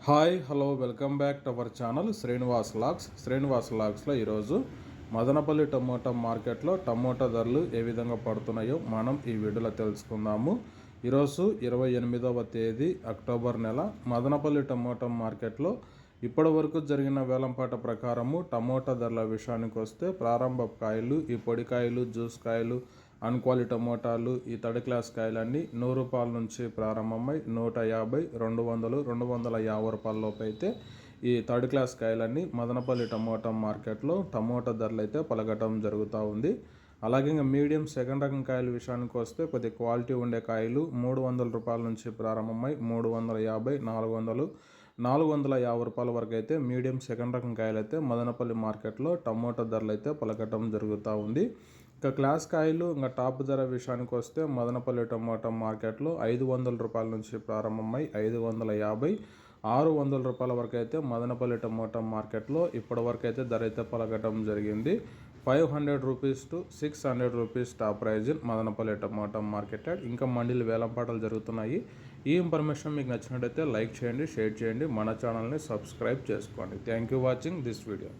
Hi hello welcome back to our channel Srinivas లాగ్స్లో ఈరోజు Madanapalle tomato మార్కెట్లో టమోటా ధరలు ఏ విధంగా పడుతున్నాయో మనం ఈ వీడియోలో తెలుసుకుందాము. ఈరోజు 28వ తేదీ అక్టోబర్ నెల మదనపల్లి టమోటా మార్కెట్లో ఇప్పటి వరకు జరిగిన వేలంపాట ప్రకారము టమోటా ధరల విషయానికి వస్తే ప్రారంభ కాయలు, ఈ పొడికాయలు, జ్యూస్ కాయలు, అన్క్వాలిటీ టమోటాలు, ఈ థర్డ్ క్లాస్ కాయలన్నీ రూపాయల నుంచి ప్రారంభమై 150, 200, 250 రూపాయల లోపు అయితే ఈ థర్డ్ క్లాస్ కాయలన్నీ మదనపల్లి టమోటా మార్కెట్లో టమోటా ధరలు అయితే పలకటం జరుగుతూ ఉంది. అలాగే ఇంకా మీడియం సెకండ్ రకం కాయల విషయానికి వస్తే కొద్ది క్వాలిటీ ఉండే కాయలు 300 రూపాయల నుంచి ప్రారంభమై 350, 400, 450 రూపాయల వరకు అయితే మీడియం సెకండ్ రకం కాయలు అయితే మదనపల్లి మార్కెట్లో టమోటా ధరలు అయితే పలకటం జరుగుతూ ఉంది. ఇక క్లాస్ కాయలు ఇంకా టాప్ ధర విషయానికి వస్తే మదనపల్లి టమోటా మార్కెట్లో 500 రూపాయల నుంచి ప్రారంభమై 550, 600 రూపాయల వరకు అయితే మదనపల్లి టమోటా మార్కెట్లో ఇప్పటి వరకు అయితే ధర అయితే పలకటం జరిగింది. 500 rupees to 600 rupees top price in Madanapalle tomato market. ఇంకా మండీలు వేలంపాటలు జరుగుతున్నాయి. ఈ ఇన్ఫర్మేషన్ మీకు నచ్చినట్టయితే లైక్ చేయండి, షేర్ చేయండి, మన ఛానల్ని సబ్స్క్రైబ్ చేసుకోండి. Thank you watching this video.